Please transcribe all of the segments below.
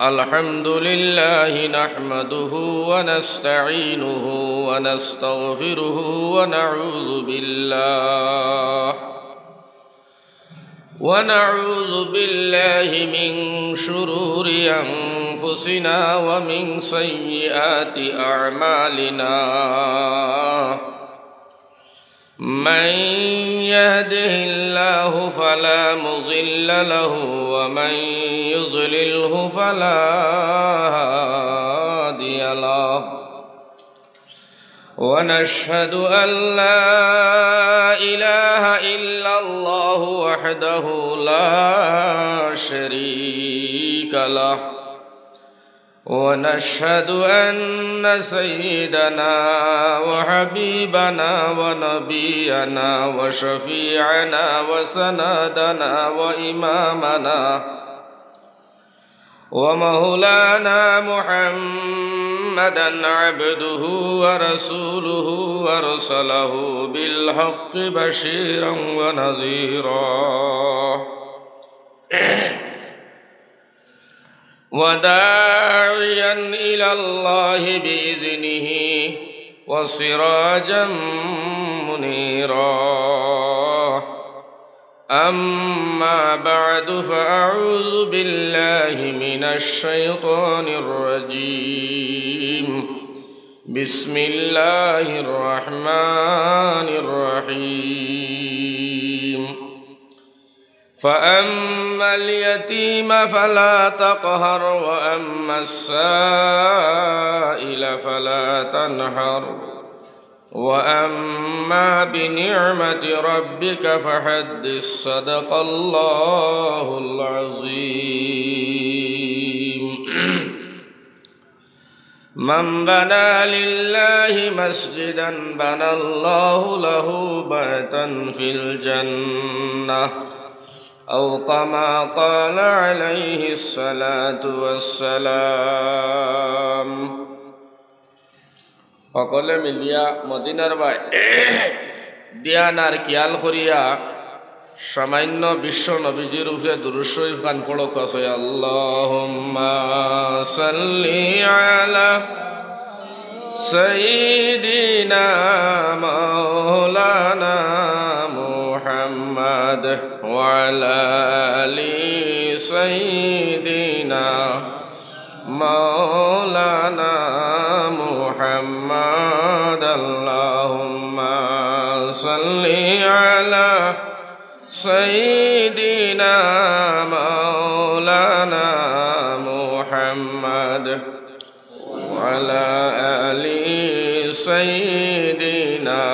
الحمد لله نحمده ونستعينه ونستغفره ونعوذ بالله من شرور أنفسنا ومن سيئات أعمالنا من يهده الله فلا مضل له ومن يضلله فلا هادي له ونشهد أن لا إله إلا الله وحده لا شريك له ونشهد أن سيدنا وحبيبنا ونبينا وشفيعنا وسندنا وإمامنا ومولانا محمدا عبده ورسوله وارسله بالحق بشيرا ونذيرا وداعيا إلى الله بإذنه وسراجا منيرا أما بعد فأعوذ بالله من الشيطان الرجيم بسم الله الرحمن الرحيم فأما اليتيم فلا تقهر وأما السائل فلا تنهر وأما بنعمة ربك فحدث صدق الله العظيم من بنى لله مسجدا بنى الله له بيتا في الجنة أو كما قال عليه الصلاة والسلام সকলে মিলিয়া মদিনার বাই দিয়ানার কিয়াল করিয়া সামান্য বিশ্ব নবীজির উপরে দুরূদ শরীফ খান পড়ো কসে আল্লাহুম্মা সাল্লি আলা সাইয়্যিদিনা মাওলানা মুহাম্মদ ওয়া আলা আলি সাইয়্যিদিনা মাওলানা محمد اللهم صل على سيدنا مولانا محمد وعلى آل سيدنا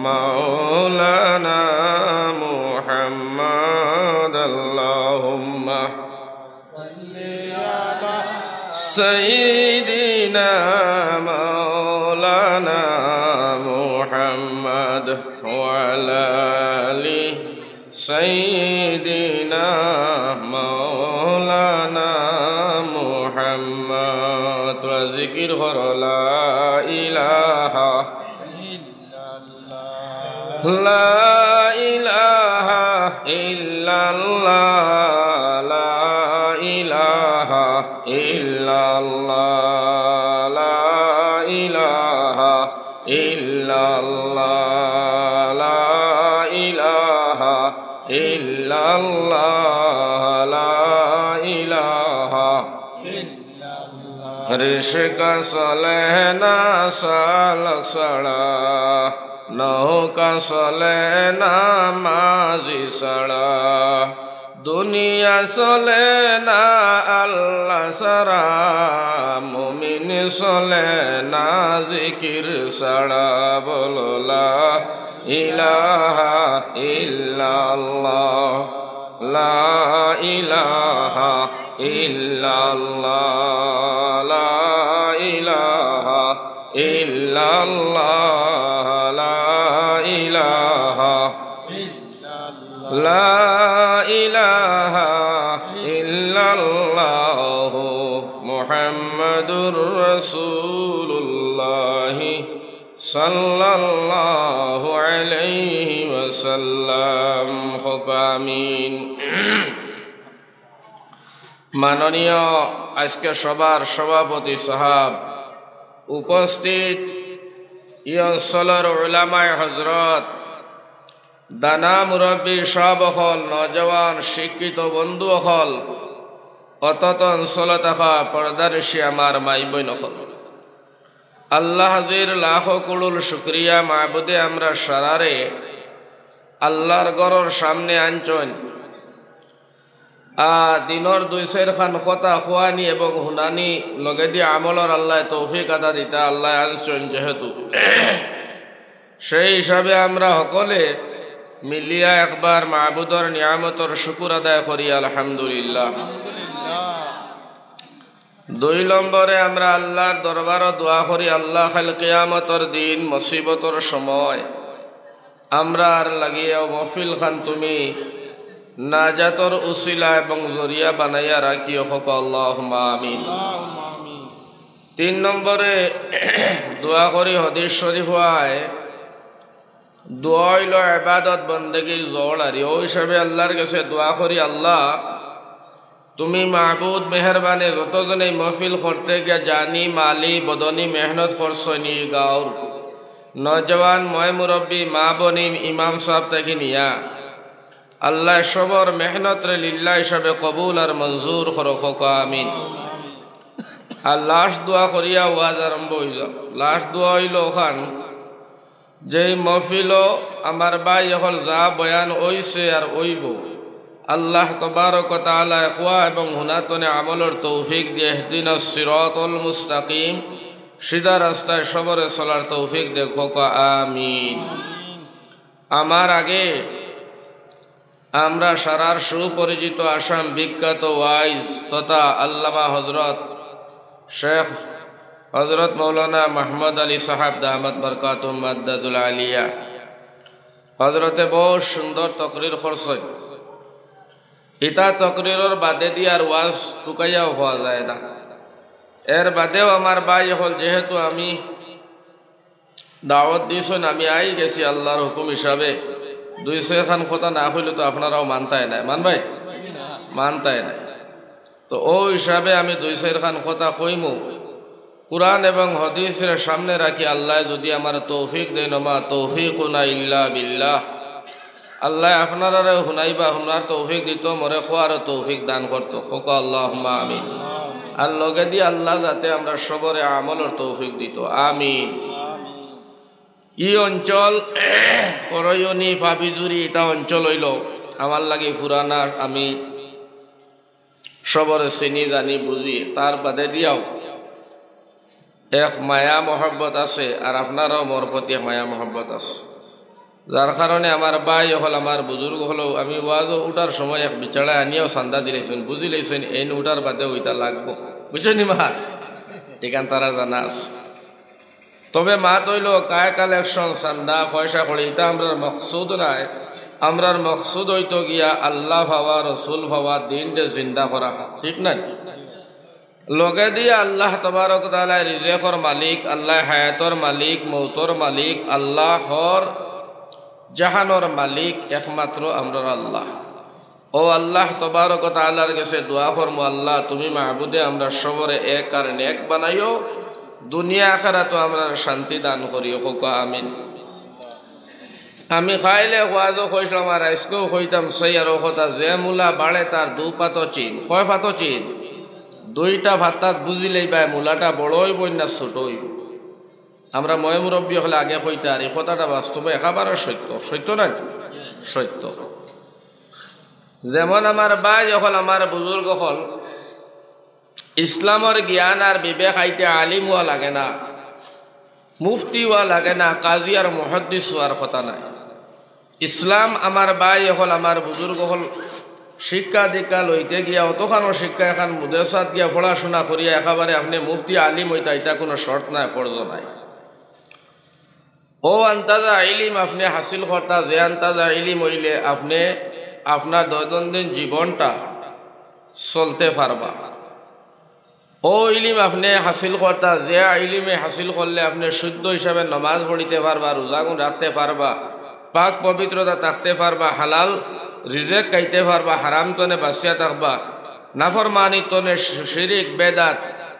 مولانا محمد اللهم صل على سيدنا مولانا محمد وعلى آل سيدنا مولانا محمد ذكر لا إله إلا الله لا إله إلا الله لا إله إلا الله لا إله إلا الله لا إله إلا الله لا إله إلا الله رشق صلينا سالك سڑا نو کا صلينا ماضي سڑا দুনিয়া চলে না আল্লাহ ছাড়া মুমিন চলে না জিকির ছাড়া বলো লা ইলাহা ইল্লাল্লাহ লা ইলাহা ইল্লাল্লাহ লা ইলাহা ইল্লাল্লাহ লা ইলাহা লা ইলাহা ইল্লাল্লাহ মুহাম্মাদুর রাসূলুল্লাহ সাল্লাল্লাহু আলাইহি ওয়াসাল্লাম। আমিন। মাননীয় আজকে সবার সভাপতি সাহাব, উপস্থিত এই অঞ্চলের উলামায়ে হজরত, দানা মুরব্বী সবসকল, নজওয়ান শিক্ষিত বন্ধুসকল, অতত অঞ্চলে থাকা পর্দানিশী আমার মাই বইনসকল, আল্লাহ হাজির লাখ কুলুল শুক্রিয়া মাহবুদে আমরা সারারে আল্লাহর ঘরের সামনে আনছেন। দিনের 2-4 খান কথা খোয়ানি এবং হুনানি লগে দিয়ে আমলর আল্লাহ তৌফিক আদা দিতা আল্লাহ আনছেন, যেহেতু সেই হিসাবে আমরা সকলে মিলিয়া একবার মাহবুদর নিয়ামতর শুকুর আদায় করি আলহামদুলিল্লাহ। 2 নম্বরে আমরা আল্লাহর দরবারে দোয়া করি, আল্লাহ খাল কিয়ামতর দিন মুসিবতর সময় আমরা আর লাগিয়ে মহফিল খান তুমি নাজাতর উসিলা এবং জরিয়া বানাইয়া রাখিও, হোক আল্লাহুম্মা আমিন। 3 নম্বরে দোয়া করি হাদিস শরীফ হয়, দোয়া হইল ইবাদত বন্দেগীর জোর, আর ওই হিসাবে আল্লাহর কাছে দোয়া করি, আল্লাহ তুমি মাহবুদ মেহরবানে যতজন এই মহফিল করতে গিয়া জানি মালি বদনি মেহনত করছনি, গাঁর নজওয়ান ময় মুরব্বী মা বনি ইমাম সাহেব থেকে নিয়া আল্লাহ সবর মেহনত রে লিল্লাহ হিসাবে কবুল আর মঞ্জুর করক, আমিন। আর লাস্ট দোয়া করিয়া ওয়াজ আরম্ভ হয়ে যাও। লাস্ট দোয়া হইল ওখান যেই মহফিল আমার ভাই এখন যা বয়ান হইছে আর হইব, আল্লাহ তবারক ওয়া তাআলা খোয়া এবং হুনাতনে আমলের তৌফিক দিয়ে ইহদিনাস সিরাতাল মুস্তাকিম, সিধা রাস্তায় সবরে চলার তৌফিক দেখো, আমিন। আমার আগে আমরা সারার সুপরিচিত আসাম বিখ্যাত ওয়াইজ তথা আল্লামা হজরত শেখ হজরত মৌলানা মাহমুদ আলী সাহাব দামাত বরকাতুহুম মাদ্দাতুল আলিয়া হজরতে বহুত সুন্দর তকরির করছেন। ইতা তকরিরের বাদে দিয়ে আর ওয়াজ টুকাইয়াও হওয়া যায় না। এর বাদেও আমার ভাই হল, যেহেতু আমি দাওয়াত দিয়েছেন, আমি আই গেছি আল্লাহর হুকুম হিসাবে, 200 খান কথা না হইলে তো আপনারাও মানতাই নাই, মানবাই মানতাই নাই। তো ও হিসাবে আমি 200 খান কথা কইমু, কুরআন এবং হাদিসের সামনে রাখি, আল্লাহ যদি আমার তৌফিক দেন, মা তৌফিকুনা ইল্লা বিল্লাহ, আল্লাহ আপনারা হুনাইবা হুনার তৌফিক দিত, মরে খোয়ারও তৌফিক দান করতো, হোক আল্লাহুম্মা আমিন। আর লগে দিয়ে আল্লাহ যাতে আমরা সবরে আমলের তৌফিক দিত, আমিন। ই অঞ্চল করয়নি ফাবিজুরি এটা অঞ্চল হইল আমার লাগে পুরানা, আমি সবরে চিনি জানি বুঝি, তার বাদে দিয়াও এক মায়া মহব্বত আছে, আর আপনারাও মোর প্রতি মায়া মহব্বত আছে, যার কারণে আমার ভাই হল, আমার বুজুর্গ হলেও আমি ওয়াজও উঠার সময় এক বিচারা আনিয়াও চান্দা দিলেছেন, বুঝি লেছেন এই উঠার বাদে ওইটা লাগবো, বুঝছেন মা, এখান তারা জানা আছে। তবে মা তৈল কায় কালেকশন চান্দা পয়সা করে এটা আমরার মকসুদ নাই, আমরার মকসুদ হইতো গিয়া আল্লাহ ভাবা, রসুল ভাবা, দিনটা জিন্দা করা, ঠিক না? লগে দিয়ে আল্লাহ তবারক ওয়া তাআলা রিজেকর মালিক, আল্লাহ হায়াতর মালিক, মৌতর মালিক, আল্লাহর জাহানোর মালিক একমাত্র আমরার আল্লাহ। ও আল্লাহ তবারক ওয়া তাআলার কাছে দোয়া করমু, আল্লাহ তুমি মাহবুদে আমরা সবরে এক আর নেক বানাইও, দুনিয়া আখিরাতে আমরা শান্তি দান করিও, হোক আমিন। আমি খাইলে ওয়াজও কইছিলাম, আর আজকেও কইতাম সেই আর কথা, যে মূলা বাড়ে তার 2 পাতো চিন, কয় পাতো চিন? 2টা ভাতাত বুঝিলেই পায় মূলাটা বড় হইব না ছোট হইব। আমরা ময় মুরব্বী হলে আগে কইতে, আর এই কথাটা বাস্তবে একেবারে সত্য, সত্য না সত্য। যেমন আমার ভাই হল, আমার বুজুর্গ হল, ইসলামের জ্ঞান আর বিবেক আইতে আলিম হওয়া লাগে না, মুফতি হওয়া লাগে না, কাজী আর মুহাদ্দিস হওয়ার কথা নাই। ইসলাম আমার ভাই হল, আমার বুজুর্গ হল, শিক্ষা দীক্ষা লইতে গিয়া অতখানো শিক্ষা এখন মুদেসাত গিয়া পড়াশোনা করিয়া একেবারে আপনি মুফতি আলিম হইতা, এটা কোনো শর্ত নাই, ফরজ নাই। ও আন্তাজা ইলিম আপনি হাসিল করতা, যে আন্তাজা ইলিম হইলে আপনি আপনার দৈনন্দিন জীবনটা চলতে পারবা। ও ইলিম আপনি হাসিল করতা, যে ইলিমে হাসিল করলে আপনি শুদ্ধ হিসাবে নমাজ পড়িতে পারবা, রোজাগুন রাখতে পারবা, পাক পবিত্রতা থাকতে পারবা, হালাল রিজেক খাইতে পারবা, হারাম তনে বাঁচিয়া থাকবা। নাফরমানি তনে শিরিক বেদাত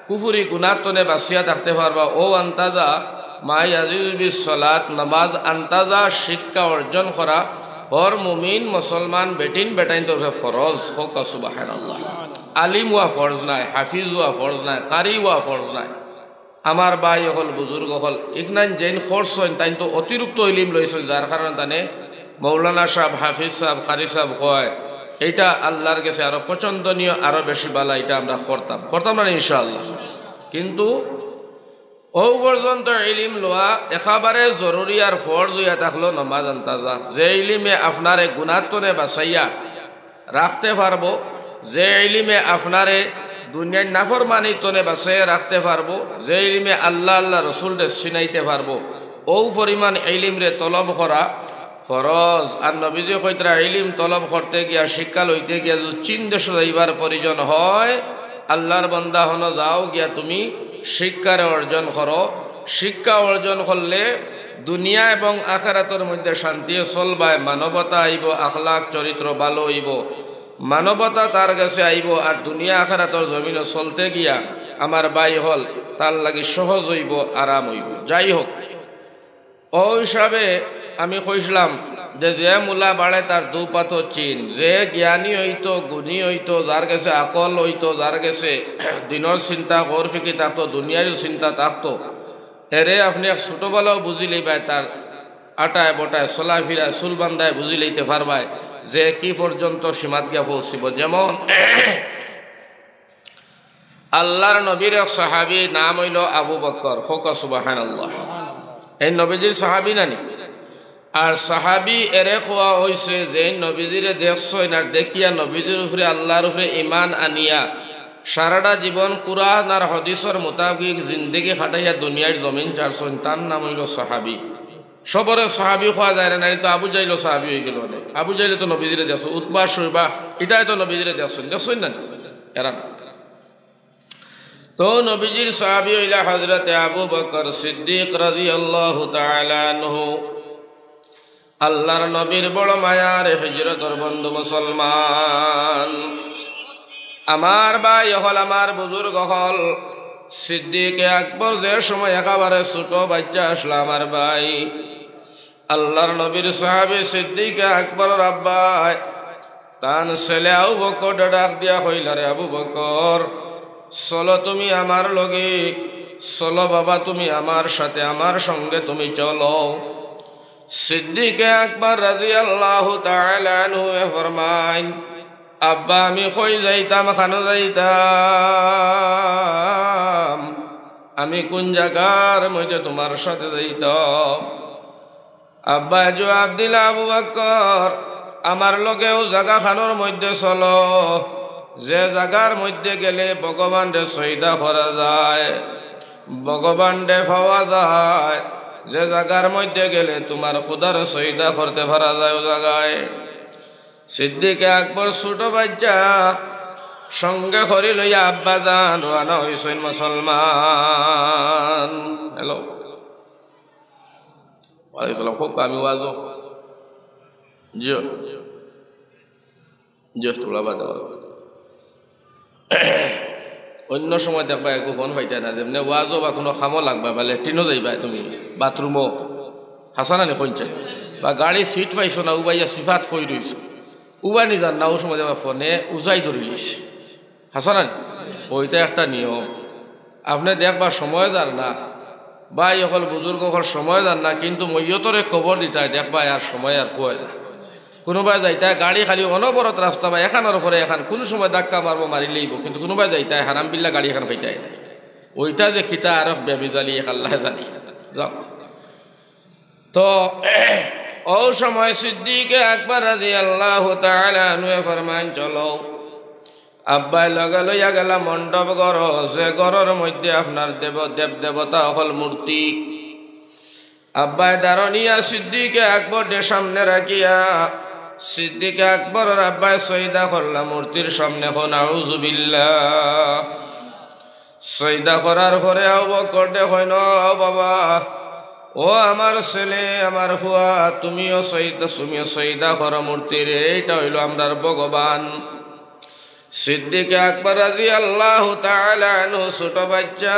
কুফুরি গুনাহ তনে বাঁচিয়া থাকতে পারবা ও আন্তাজা মাই আজিবিস সালাত নামাজ আন্তাজা শিক্ষা অর্জন করা ওর মুমিন মুসলমান বেটিন বেটাইন তো ফরজ হোক সুবহানাল্লাহ আলিম ওয়া ফরজ নাই হাফিজ ওয়া ফরজ নাই কারি ওয়া ফরজ নাই আমার ভাই হল বুজুর্গ হল ইগনান জৈন খরচ হন তাই তো অতিরিক্ত ইলিম লইছেন যার কারণে তানে মৌলানা সাহেব হাফিজ সাহেব কারি সাহেব কয় এইটা আল্লাহর কাছে আরো পছন্দনীয় আরো বেশি বালা এটা আমরা করতাম না ইনশাআল্লাহ কিন্তু ও পর্যন্ত ইলিম লওয়া একেবারে জরুরি আর ফরজ হইয়া থাকলো নামাজ আন্তাজা যে ইলিমে আপনারে গুনাহতনে বাঁচাইয়া রাখতে পারবো যে ইলিমে আপনারে দুনিয়ার নাফরমানি তনে বাঁচাইয়া রাখতে পারবো যে ইলিমে আল্লাহ আল্লাহ রসুলরে চিনাইতে পারবো ও পরিমাণ ইলিম রে তলব করা ফরজ আর নবীজি কইতরা ইলিম তলব করতে গিয়া শিক্ষা লইতে গিয়া যদি চীন দেশ যাইবার প্রয়োজন হয় আল্লাহর বান্দা হন যাও গিয়া তুমি শিক্ষার অর্জন করো শিক্ষা অর্জন করলে দুনিয়া এবং আখিরাতের মধ্যে শান্তি চলবায় মানবতা আইব আখলাক চরিত্র ভালো হইব মানবতা তার কাছে আইব আর দুনিয়া আখিরাতের জমিনে চলতে গিয়া আমার বাই হল তার লাগি সহজ হইব আরাম হইব যাই হোক ও হিসাবে আমি কইছিলাম যে মূলা বাড়ে তার দুপাত চিন যে জ্ঞানী হইতো গুণী হইতো যার কাছে আকল হইতো যার কাছে দিনের চিন্তা ঘর ফিকি থাকতো দুনিয়ারও চিন্তা থাকতো এরে আপনি এক ছোটবেলাও বুঝি লইবাই তার আটায় বটায় চলাফিরায় চুল বান্ধায় বুঝি লইতে পারবাই যে কি পর্যন্ত সীমাত গিয়া পৌঁছিব যেমন আল্লাহর নবীর এক সাহাবী নাম হইল আবু বকর হোক সুবহানাল্লাহ এই নবীজির সাহাবী নানি আর সাহাবী এরে খোয়া হয়েছে যে নবীজিরে দেখছই না দেখিয়া নবীজির উপরে আল্লাহর উপরে ইমান আনিয়া সারাটা জীবন কুরআন আর হাদিসের মোতাবেক জিন্দেগি খাটাইয়া দুনিয়ার জমিন ছাড়ছেন তার নাম হইল সাহাবী সবরে সাহাবী খোয়া যায় না তো আবু জাইল সাহাবী হয়ে গেল আবু জাইলে তো নবীজিরে দেখছো উতবা শৈবা ইটাই তো নবীজিরে দেখছেন না এরা না তো নবীজির সাহাবী হইলা হযরত আবু বকর সিদ্দিক রাদিয়াল্লাহু তাআলা আনহু আল্লাহর নবীর বড় মায়ার হিজরতর বন্ধু মুসলমান আমার ভাই হল আমার বুজুর্গ হল সিদ্দিকে আকবর যে সময় একেবারে ছোট বাচ্চা আসলো আমার ভাই আল্লাহর নবীর সাহাবী সিদ্দিকে আকবরের আব্বা তান ছেলে আবু বকর ডাক দিয়া হইল রে আবু বকর চলো তুমি আমার লগে চলো বাবা তুমি আমার সাথে আমার সঙ্গে তুমি চলো সিদ্দিকে আকবর রাদিয়াল্লাহু তাআলা আনহু ফরমায় আব্বা আমি কই যাইতাম খানো যাইতাম আমি কোন জায়গার মধ্যে তোমার সাথে যাইতাম আব্বা জবাব দিল আবু বকর আমার লগেও জায়গা খানোর মধ্যে চলো যে জায়গার মধ্যে গেলে ভগবান রে সইদা করা যায় ভগবান রে পাওয়া যায় যে জায়গার মধ্যে গেলে তোমার খুদার সইদা করতে পারা যায় ও জায়গায় সিদ্দিকে আকবর ছোট বাচ্চা সঙ্গে করি লইয়া আব্বা জান রানা হইছেন মুসলমান হ্যালো ওয়ালাইকুম সালাম খুব আমি ওয়াজো জিও জিও তোলা বাদ অন্য সময় দেখবা একো ফোন পাইতে না যেমনি ওয়াজও বা কোনো খামো লাগবা বা লেট্রিনও যাইবা তুমি বাথরুমও হাসানা নি কইছে বা গাড়ি সিট পাইছো না উবাইয়া সিফাত কই রইছো উবা নিজান না ও সময় যাবা ফোনে উজাই ধরি লিছে হাসানা ওইটা একটা নিয়ম আপনি দেখবা সময় যার না বা এখন বুজুর্গ হল সময় যান না কিন্তু মৈয়তরে খবর দিতাই দেখবা আর সময় আর খুয়াই না কোনোবাই যাইতাই গাড়ি খালি অনবরত রাস্তা বা এখানোর পরে এখান কোন সময় ধাক্কা মারবো মারিলেইব কিন্তু কোনোবাই যাইতাই হারাম বিল্লা গাড়ি এখান পাইতাই নাই ওইটা যে কিতা আর বেবিজালি আল্লাহ জানি যাও তো ও সময় সিদ্দিকে আকবর রাদিয়াল্লাহু তাআলা আনহু ফরমান চলো আব্বাই লগে লইয়া গেলা মণ্ডপ ঘর সে ঘরের মধ্যে আপনার দেব দেবতা হল মূর্তি আব্বাই দারণিয়া সিদ্দিকে আকবর দে সামনে রাখিয়া সিদ্দিকে আকবরের আব্বাই সইদা করলা মূর্তির সামনে হন আউযু বিল্লাহ সইদা করার পরে আবু বকর দে হইন বাবা ও আমার ছেলে আমার ফুয়া তুমিও সইদা করো মূর্তির এইটা হইল আমরার ভগবান সিদ্দিক আকবর রাদিয়াল্লাহু তাআলা আনহু ছোট বাচ্চা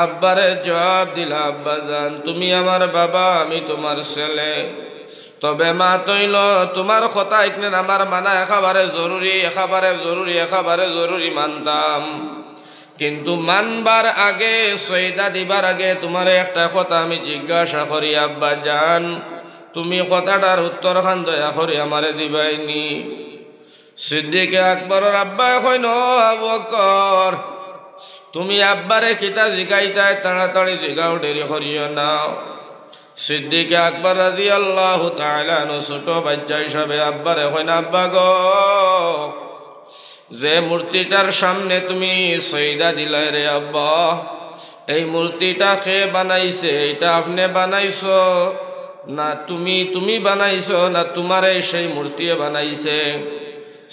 আব্বারে জবাব দিলা, আব্বা জান তুমি আমার বাবা, আমি তোমার ছেলে, তবে মা তৈল তোমার কথা এখানে আমার মানা একেবারে জরুরি মানতাম, কিন্তু মানবার আগে সৈদা দিবার আগে তোমার একটা কথা আমি জিজ্ঞাসা করি আব্বা জান, তুমি কথাটার উত্তর খান দয়া করি আমারে দিবাইনি। সিদ্দিক আকবরের আব্বা কইন, আবু বকর তুমি আব্বারে কিতা জিগাইতাই তাড়াতাড়ি জিগাও, দেরি করিও না। সিদ্দিক আকবর রাদিয়াল্লাহু তাআলা আনহু ছোট বাচ্চা হিসাবে আব্বারে কইন, আব্বা গো, যে মূর্তিটার সামনে তুমি সজদা দিলাই রে আব্বা, এই মূর্তিটা কে বানাইছে? এটা আপনি বানাইছো না তুমি বানাইছো না তোমার সেই মূর্তি বানাইছে?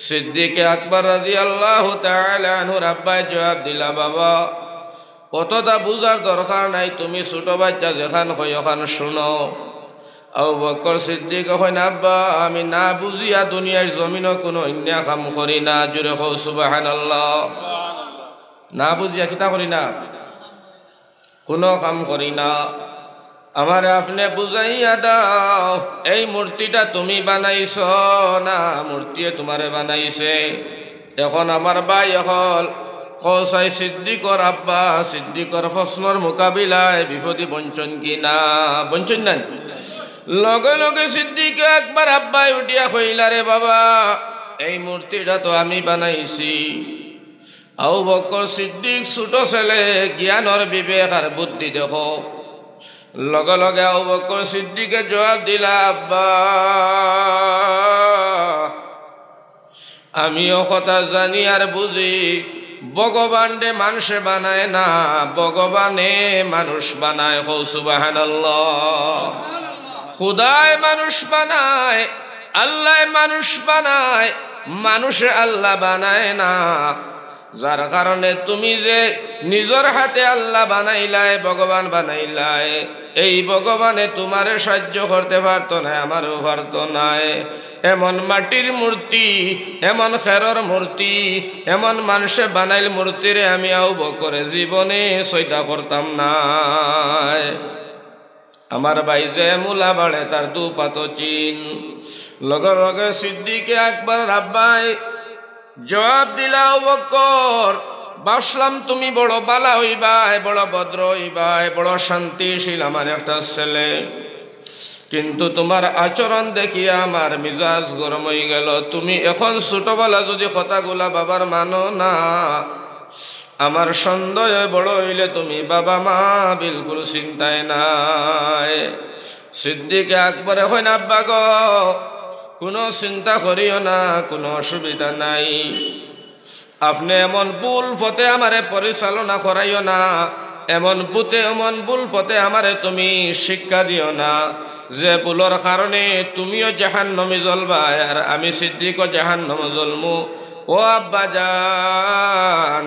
সিদ্দিক আকবর রাদিয়াল্লাহু তাআলা আনহুর আব্বাই জবাব দিলা, বাবা অতটা বুঝার দরকার নাই, তুমি ছোট বাচ্চা যেখান হয় ওখান শুনো। আবু বকর সিদ্দিক কইন, আব্বা আমি না বুঝিয়া দুনিয়ার জমিনও কোনো অন্যায় কাম করি না। জোরে কও সুবহানাল্লাহ। না বুঝিয়া কিতা করি না, কোনো কাম করি না। আমার আপনি বুঝাইয়া দাও, এই মূর্তিটা তুমি বানাইছ না মূর্তি তোমারে বানাইছে? এখন আমার ভাই এখন কসাই সিদ্দিকর আব্বা, সিদ্দিকর প্রশ্নর মোকাবিলায় বিপদী বঞ্চন কি না? বঞ্চন না। লগে লগে সিদ্দিক একবার আব্বাই উঠিয়া কইলা, রে বাবা এই মূর্তিটা তো আমি বানাইছি। আবু বকর সিদ্দিক ছোট ছেলে, জ্ঞানর বিবেক আর বুদ্ধি দেখো। লগে লগে আবু বকর সিদ্দিকে জবাব দিলা, আব্বা আমিও কথা জানি আর বুঝি, ভগবান দে মানুষে বানায় না, ভগবানে মানুষ বানায়। হো সুবহানাল্লাহ। খুদায় মানুষ বানায়, আল্লাহ মানুষ বানায়, মানুষে আল্লাহ বানায় না। যার কারণে তুমি যে নিজের হাতে আল্লাহ বানাইলাই, ভগবান বানাইলাই, এই ভগবানে তোমারে সাহায্য করতে পারতো না, আমারও পারতো নাই। এমন মাটির মূর্তি, এমন খেরর মূর্তি, এমন মানুষে বানাইল মূর্তিরে আমি আবু বকরে জীবনে সইদা করতাম না। আমার ভাই যে মুলা বাড়ে তার দুপাত চিন। লগে লগে সিদ্দিকে আকবর আব্বাই জবাব দিলা, আবু বকর ভাবলাম তুমি বড় বালা হইবাই, বড় ভদ্র হইবাই, বড় শান্তিশীল আমার একটা ছেলে, কিন্তু তোমার আচরণ দেখিয়া আমার মিজাজ গরম হয়ে গেল। তুমি এখন ছোটবেলা যদি কথাগুলা বাবার মানো না, আমার সন্দেহ বড় হইলে তুমি বাবা মা বিলকুল চিন্তায় নাই। সিদ্দিক আকবরে কইন, আব্বা গো কোনো চিন্তা করিও না, কোনো অসুবিধা নাই। আপনি এমন ভুল পথে আমারে পরিচালনা করাইও না, এমন ভুল পথে আমারে তুমি শিক্ষা দিও না, যে ভুলের কারণে তুমিও জাহান্নামে জ্বলবা আর আমি সিদ্দিকও জাহান্নামে জ্বলমু। ও আব্বা জান,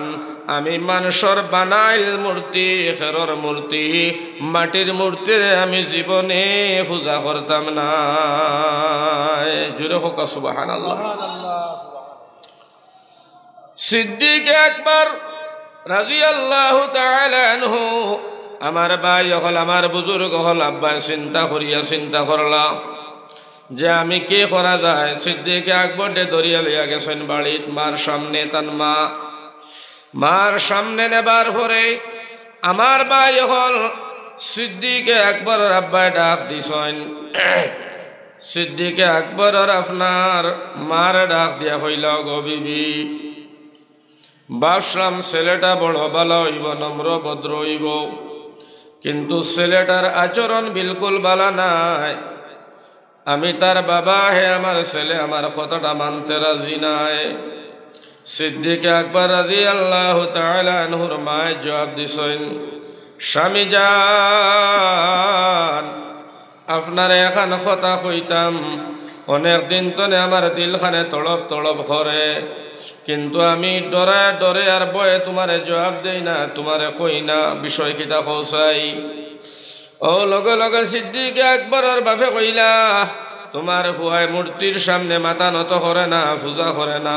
আমি মানুষের বানাইল মূর্তি, খেরর মূর্তি, মাটির মূর্তিরে আমি জীবনে পূজা করতাম না। জোরে হোক সুবহানাল্লাহ। সিদ্দিক আকবর রাদিয়াল্লাহু তাআলা আনহু আমার ভাই হল, আমার বুজুর্গ হল, আব্বা চিন্তা করলা যে আমি কি করা যায়। সিদ্দিক আকবর ডে দরিয়া লইয়া গেছেন বাড়িত মার সামনে। তান মার সামনে নেবার পরে আমার ভাই হল সিদ্দিক আকবর আব্বাই ডাক দিছেন। সিদ্দিক আকবর আপনার মার ডাক দিয়া হইল, গো বিবি ভাবলাম ছেলেটা বড় ভালো হইব, নম্র ভদ্র হইব, কিন্তু ছেলেটার আচরণ বিলকুল ভালো নাই। আমি তার বাবা, হে আমার ছেলে আমার কথাটা মানতে রাজি নাই। সিদ্দিক আকবর রাদিয়াল্লাহু তাআলা আনহুর মায় জবাব দিছেন, স্বামী জান আপনার এখন কথা কইতাম, অনেক দিন তনে আমার দিলখানে তড়প করে, কিন্তু আমি ডরে আর বয়ে তোমারে জবাব দেই না, তোমারে কই না বিষয় কিতা কৌসাই। ও লগে লগে সিদ্দিক আকবরের বাপে কইলা, তোমার ফুয়ায় মূর্তির সামনে মাথা নত করে না, পূজা করে না।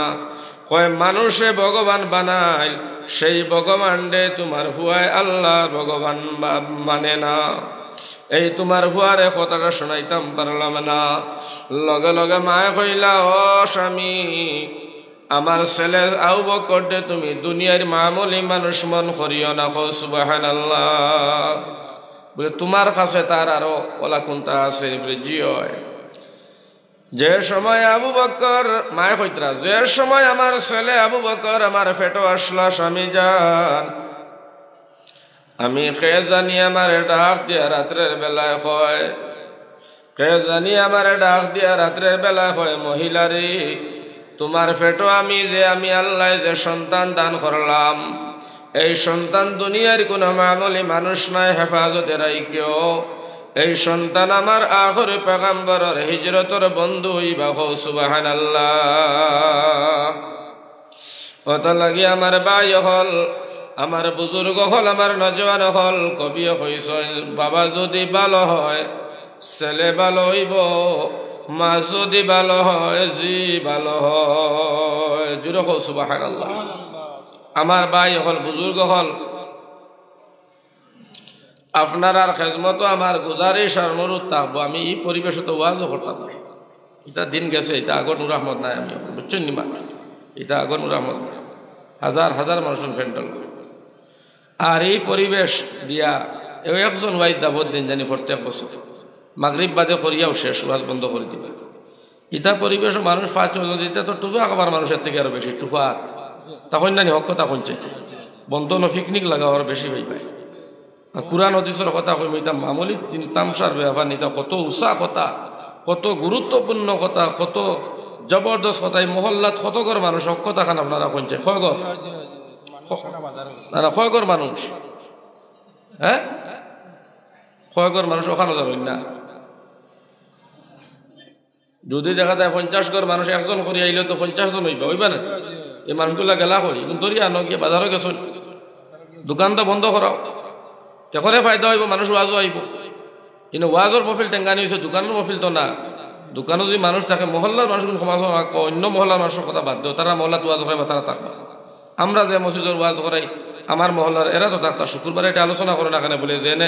কয় মানুষে ভগবান বানাইল, সেই ভগবান রে তোমার ফুয়ায় আল্লাহ ভগবান মানে না। এই তোমার ফুয়ারে কথাটা শোনাইতাম পারলাম না। লগে লগে মায়ে কইলা, ও স্বামী, আমার ছেলে আবু বকর দে তুমি দুনিয়ার মামুলি মানুষ মন করিও না। সুবহানাল্লাহ। বলে তোমার কাছে তার আরো ওলা কোনটা আছে? বলে জি হয়। যে সময় আবু বকর, মায়ে কইতরা, যে সময় আমার ছেলে আবু বকর আমার পেটো আসলা স্বামী যান, আমি কে জানি আমার ডাক দিয়া রাত্রের বেলায় হয়, কে জানি আমার ডাক দিয়া রাত্রের বেলায় হয়, মহিলারে তোমার পেটো আমি আল্লাহ যে সন্তান দান করলাম, এই সন্তান দুনিয়ার কোনো মামুলি মানুষ নাই, হেফাজতে রাইকেও এই সন্তান আমার আখরে পেগম্বরের হিজরতের বন্ধু হইবা। সুবহানাল্লাহ। অত লাগি আমার ভাই হল, আমার বুজুর্গ হল, আমার নজওয়ান হল, কবি হইছেন, বাবা যদি ভালো হয় ছেলে ভালো হইব, মা যদি ভালো হয় জি ভালো হয়। জুড়ে হো সুবহানাল্লাহ। আমার ভাই হল, বুজুর্গ হল, আপনার আর খেদমতো আমার গুজারিশ আর অনুরোধ থাকবো, আমি এই পরিবেশে তো ওয়াজও করতাম না। এটা দিন গেছে, এটা আগর নূর আহমদ নাই, আমি বুঝছেন নিমা, এটা আগর নূর আহমদ নাই, হাজার হাজার মানুষের ফ্যান্ডল। আর এই পরিবেশ দিয়া একজন ওয়াইজ যাবত দিন জানি প্রত্যেক বছর মাগরিব বাদে করিয়াও শেষ, ওয়াজ বন্ধ করে দিবা। ইটা পরিবেশ মানুষ 5-6 জন দিতে তো টুফা খাবার মানুষের থেকে আরো বেশি টুফাত তখন জানি হক কথা শুনছে, বন্ধ ন পিকনিক লাগাবার বেশি হয়ে পায়। কুরআন হাদিসের কথা কইম, এটা মামুলি তামসার ব্যাপার নিতা, কত উষা কথা, কত গুরুত্বপূর্ণ কথা, কত জবরদস্ত কথা। এই মহল্লাত কতগর মানুষ হক কথা খান আপনারা শুনছে, কয়গর না কয়গর মানুষ, হ্যাঁ কয়গর মানুষ ওখানে যাবেন না। যদি দেখা যায় 50 ঘর মানুষ একজন করে আইলে তো 50 জন হইবা, হইবা না? এই মানুষগুলা গেলা করি ধরিয়া আনো গিয়ে বাজারও গেছ, দোকানটা বন্ধ করাও, তখনই ফায়দা হইব, মানুষ ওয়াজও আইব। কিন্তু ওয়াজর মহফিল টেঙ্গানি হয়েছে, দোকানের মহফিল তো না। দোকানে যদি মানুষ থাকে, মহল্লার মানুষ সমাজ অন্য মহল্লার মানুষের কথা বাদ দেও, তারা মহল্লাত ওয়াজ করাইবা, তারা থাকবা। আমরা যে মসজিদের ওয়াজ করাই আমার মহল্লার এরা তো থাকতা, শুক্রবারে এটা আলোচনা করে না, কেন বলে যে এনে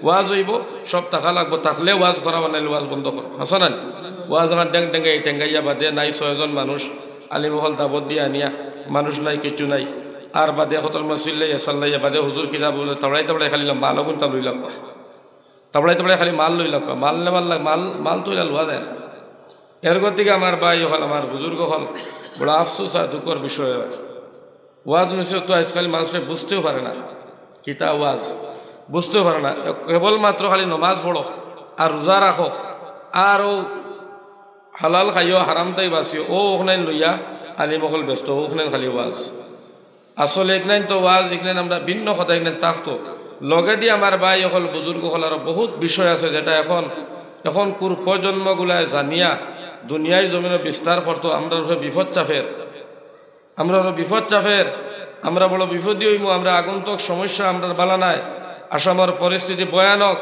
ওয়াজ হইব সব টাকা লাগবো, থাকলে ওয়াজ করা বানাইলে ওয়াজ বন্ধ করো, হাসান ওয়াজ আমার টেঙ্গাইয়া বাদে নাই 6 জন মানুষ আলিমহল দাবত দিয়ে আনিয়া, মানুষ নাই কিছু নাই, আর বাদে কতর মাসিল্লাইয়া সাল্লাইয়া বাদে হুজুর কিতাব বলে তাবড়াই তাবড়াই খালি মাল গুণ তা লইলাম, তাবড়াই তাবড়াই খালি মাল লইলাম, মাল নেবার লাগ মাল তো লোয়া যায় না। এর গতিকে আমার ভাই হল, আমার বুজুর্গ হল, বড় আফসোস আর দুঃখর বিষয়। ওয়াজ মিশর তো আজকাল মানুষের বুঝতেও পারে না, কিতা ওয়াজ বুঝতেও পারে না, কেবলমাত্র খালি নমাজ পড়ো আর রোজা রাখো আর ও হালাল খাইও হারামটাই বাঁচিও, ও ওখানে লইয়া আলিমহল ব্যস্ত, ওখানে খালি ওয়াজ। আসলে এখানে তো ওয়াজ, এখানে আমরা ভিন্ন কথা এখানে থাকতো লগে দিয়ে আমার ভাই হল, বুজুর্গ হল, আরো বহুত বিষয় আছে যেটা এখন প্রজন্মগুলায় জানিয়া দুনিয়ায় জমিনে বিস্তার করতো। আমরা বিপদ চাপের, আমরা বড় বিপদী হইমু, আমরা আগন্তক সমস্যা আমরা বালা নাই, আসামের পরিস্থিতি ভয়ানক।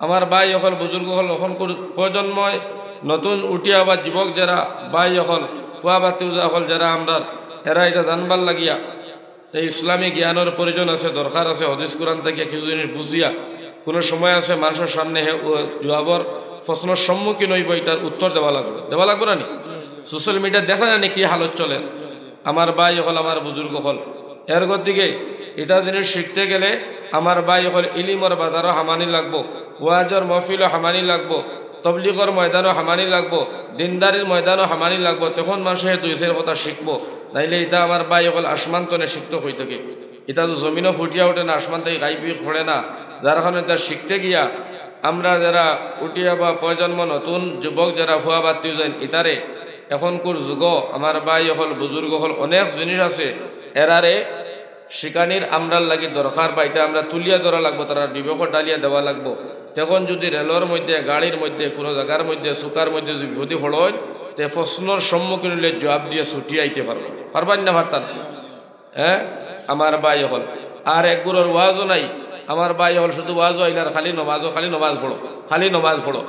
আমার ভাই হল, বুজুর্গ হল, এখন প্রজন্ময় নতুন উঠিয়া বা যুবক যারা ভাই হল, কুয়া বা তিউজা হল যারা আমরা, এরা এটা জানবার লাগিয়া এই ইসলামিক জ্ঞানের প্রয়োজন আছে, দরকার আছে। হদিস কোরআন থেকে কিছু জিনিস বুঝিয়া কোনো সময় আছে মানুষের সামনে জবাবর প্রশ্নের সম্মুখীন হইব, এটার উত্তর দেওয়া লাগবে না নি? সোশ্যাল মিডিয়া দেখা না কি হালত চলে। আমার ভাই হল, আমার বুজুর্গ হল, এর গতিকে এটা জিনিস শিখতে গেলে আমার ভাই হল ইলিমর বাজারও হামানি লাগবো, ওয়াজর মহফিলও হামানি লাগবো, তবলিগর ময়দানও হামানি লাগবো, দিনদারির ময়দানও হামানি লাগবো, তখন মানুষের দুইশের কথা শিখবো। নাইলে এটা আমার ভাই হল আসমান তনে শিখতে হই থাকে, এটা তো জমিনও ফুটিয়া ওঠে না, আসমান থেকে গাইবি পড়ে না। যার কারণে এটা শিখতে গিয়া আমরা যারা উঠিয়া বা প্রজন্ম নতুন যুবক যারা ভুয়া বাতিও যান, ইতারে এখনকার যুগ আমার ভাই হল, বুজুর্গ হল, অনেক জিনিস আছে এরারে শিকানির আমরার লাগি দরকার, বা এটা আমরা তুলিয়া ধরা লাগবো, তারা বিবেক ডালিয়া দেওয়া লাগবো। তখন যদি রেলের মধ্যে, গাড়ির মধ্যে, কোনো জায়গার মধ্যে, সুকার মধ্যে যদি বিপদী হল, তে প্রশ্নর সম্মুখীন হলে জবাব দিয়ে ছুটিয়ে আইতে পারবেন না, পারতাম। হ্যাঁ আমার ভাই হল, আর একগুলোর ওয়াজও নাই। আমার ভাই হল শুধু ওয়াজও আইলার খালি নমাজ পড়ো, খালি নমাজ পড়ো।